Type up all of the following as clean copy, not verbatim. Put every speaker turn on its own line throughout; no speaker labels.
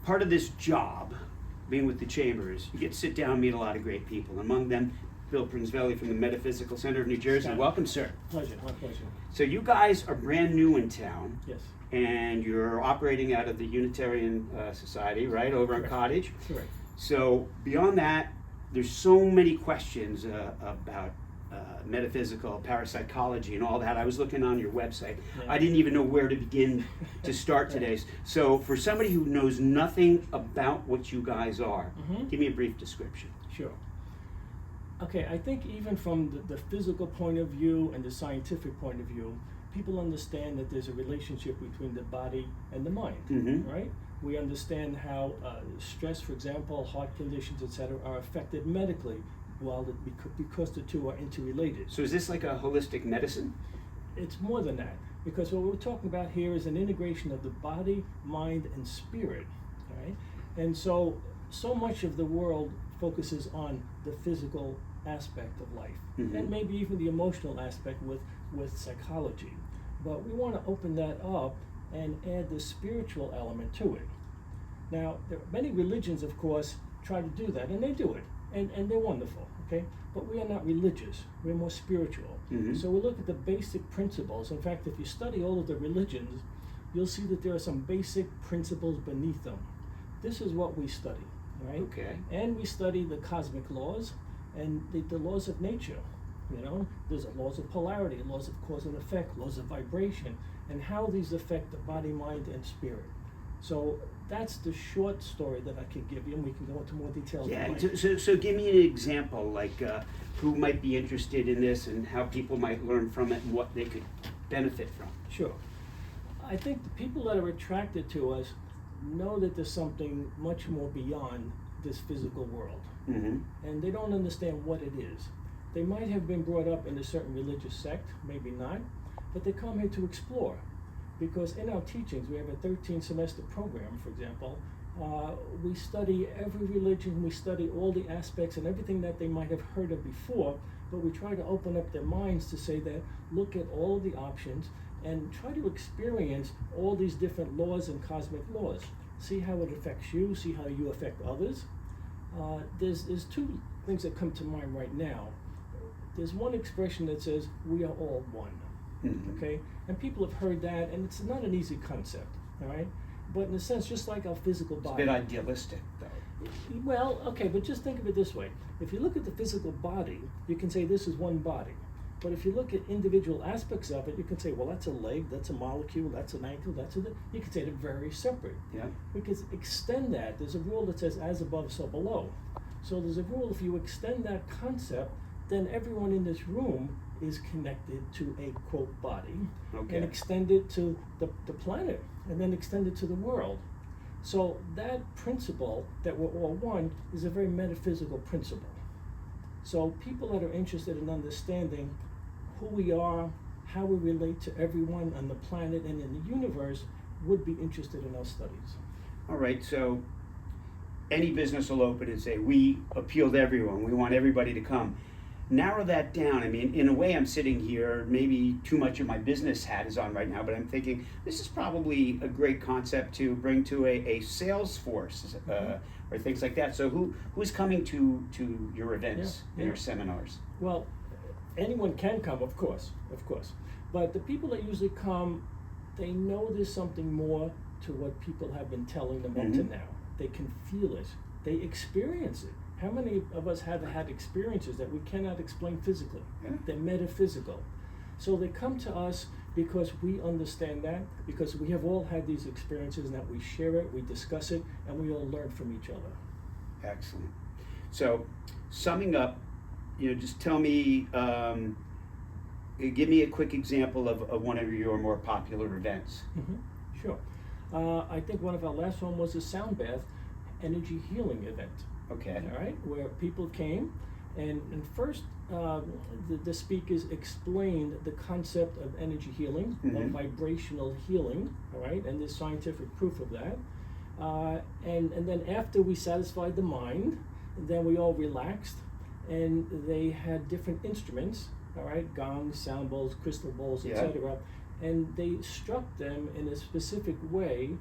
part of this job, being with the chamber, is you get to sit down and meet a lot of great people. Among them, Bill Prinzivalli from the Metaphysical Center of New Jersey.
Scott.
Welcome, sir.
Pleasure, my pleasure.
So you guys are brand new in town.
Yes.
And you're operating out of the Unitarian Society, right, over in
Correct.
Cottage.
Correct.
So beyond that, there's so many questions about metaphysical, parapsychology, and all that. I was looking on your website.
Yeah.
I didn't even know where to begin to start today. So for somebody who knows nothing about what you guys are, give me a brief description.
Sure. Okay, I think even from the physical point of view and the scientific point of view, people understand that there's a relationship between the body and the mind, right? We understand how stress, for example, heart conditions, etc., are affected medically, because the two are interrelated.
So is this like a holistic medicine?
It's more than that, because what we're talking about here is an integration of the body, mind, and spirit, right? And so much of the world focuses on the physical aspect of life, and maybe even the emotional aspect with psychology. But we want to open that up and add the spiritual element to it. Now, there are many religions, of course, try to do that, and they do it, and they're wonderful, okay? But we are not religious, we're more spiritual. So we look at the basic principles. In fact, if you study all of the religions, you'll see that there are some basic principles beneath them. This is what we study, right?
Okay.
And we study the cosmic laws and the laws of nature. You know, there's laws of polarity, laws of cause and effect, laws of vibration, and how these affect the body, mind, and spirit. So that's the short story that I could give you, and we can go into more details.
Yeah, so give me an example, like who might be interested in this and how people might learn from it and what they could benefit from.
Sure. I think the people that are attracted to us know that there's something much more beyond this physical world, and they don't understand what it is. They might have been brought up in a certain religious sect, maybe not, but they come here to explore. Because in our teachings, we have a 13-semester program, for example. We study every religion, we study all the aspects and everything that they might have heard of before, but we try to open up their minds to say that, look at all of the options and try to experience all these different laws and cosmic laws. See how it affects you, see how you affect others. There's two things that come to mind right now. There's one expression that says, we are all one, okay? And people have heard that, and it's not an easy concept, all right? But in a sense, just like our physical body.
It's a bit idealistic, though.
Well, okay, but just think of it this way. If you look at the physical body, you can say this is one body. But if you look at individual aspects of it, you can say, well, that's a leg, that's a molecule, that's an ankle, you can say they're very separate.
Yeah.
We can extend that. There's a rule that says as above, so below. So there's a rule, if you extend that concept, then everyone in this room is connected to a, quote, body, and extend it to the planet, and then extend it to the world. So that principle that we're all one is a very metaphysical principle. So people that are interested in understanding who we are, how we relate to everyone on the planet and in the universe would be interested in our studies.
All right, so any business will open and say, we appeal to everyone, we want everybody to come. Narrow that down. I mean, in a way, I'm sitting here, maybe too much of my business hat is on right now, but I'm thinking this is probably a great concept to bring to a sales force or things like that. So who's coming to your events and your seminars?
Well, anyone can come, of course. But the people that usually come, they know there's something more to what people have been telling them up to now. They can feel it. They experience it. How many of us have had experiences that we cannot explain physically? They're metaphysical. So they come to us because we understand that, because we have all had these experiences and that we share it, we discuss it, and we all learn from each other.
Excellent. So summing up, just tell me, give me a quick example of one of your more popular events.
Sure. I think one of our last one was a sound bath energy healing event.
Okay.
All right, where people came, and first the speakers explained the concept of energy healing, of vibrational healing, all right, and there's scientific proof of that. And then after we satisfied the mind, then we all relaxed, and they had different instruments, all right, gongs, sound bowls, crystal bowls, etc. And they struck them in a specific way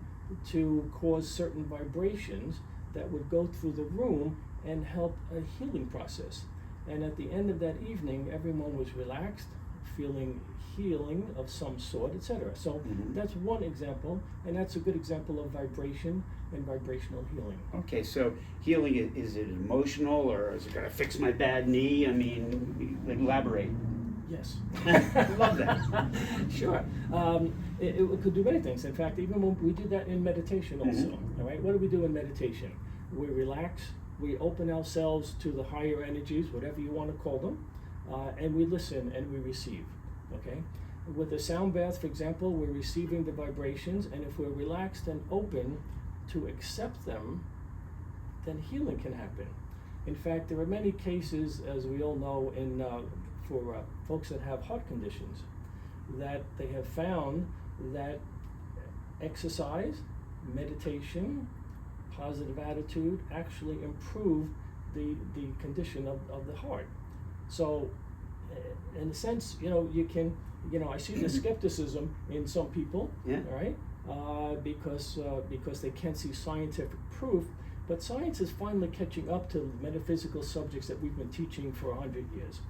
to cause certain vibrations that would go through the room and help a healing process. And at the end of that evening, everyone was relaxed, feeling healing of some sort, etc. So that's one example, and that's a good example of vibration and vibrational healing.
Okay, so healing, is it emotional, or is it going to fix my bad knee? I mean, elaborate.
Yes.
Love that.
Sure. It could do many things. In fact, even when we do that in meditation also. All right, what do we do in meditation? We relax, we open ourselves to the higher energies, whatever you want to call them, and we listen and we receive. Okay? With a sound bath, for example, we're receiving the vibrations, and if we're relaxed and open to accept them, then healing can happen. In fact, there are many cases, as we all know, for folks that have heart conditions, that they have found that exercise, meditation, positive attitude actually improve the condition of the heart. So, in a sense, I see the skepticism in some people, all right, because they can't see scientific proof. But science is finally catching up to metaphysical subjects that we've been teaching for 100 years.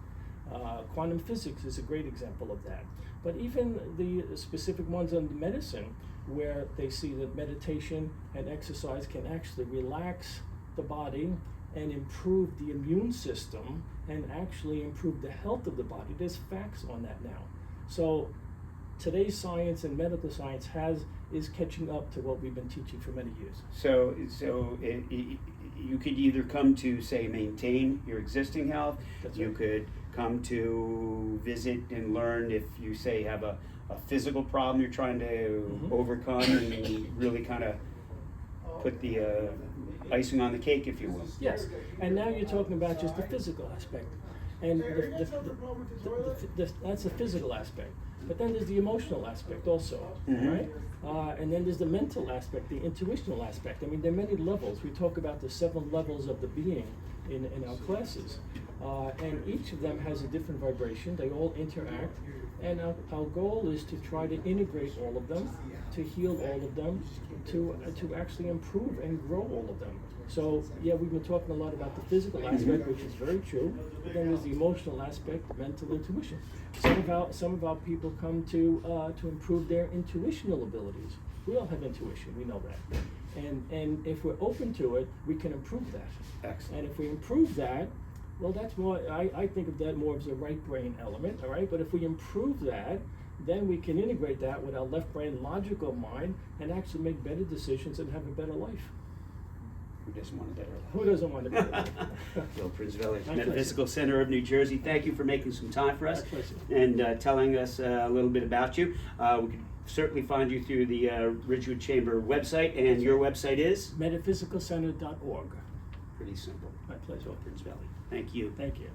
Quantum physics is a great example of that. But even the specific ones on medicine, where they see that meditation and exercise can actually relax the body and improve the immune system and actually improve the health of the body. There's facts on that now. So today's science and medical science is catching up to what we've been teaching for many years.
So you could either come to, say, maintain your existing health.
That's
you
right.
could come to visit and learn if you, say, have a physical problem you're trying to overcome, and really kind of put the icing on the cake, if you will.
Yes, and now you're talking about just the physical aspect, and that's the physical aspect. But then there's the emotional aspect also, right? And then there's the mental aspect, the intuitional aspect. I mean, there are many levels. We talk about the 7 levels of the being in our classes, and each of them has a different vibration. They all interact, and our goal is to try to integrate all of them, to heal all of them, to actually improve and grow all of them. So yeah, we've been talking a lot about the physical aspect, which is very true. But then there's the emotional aspect, mental intuition. Some of our people come to improve their intuitional abilities. We all have intuition, we know that. And if we're open to it, we can improve that.
Excellent.
And if we improve that, well, that's more, I think of that more as a right brain element, all right? But if we improve that, then we can integrate that with our left brain logical mind and actually make better decisions and have a better life.
Who doesn't want a better life?
Who doesn't want a better life?
Bill Prinzivalli,
My
Metaphysical
pleasure.
Center of New Jersey. Thank you for making some time for us
My pleasure.
and telling us a little bit about you. We could certainly find you through the Ridgewood Chamber website, and your website is?
Metaphysicalcenter.org.
Pretty simple.
My pleasure.
Bill Prinzivalli. Thank you.
Thank you.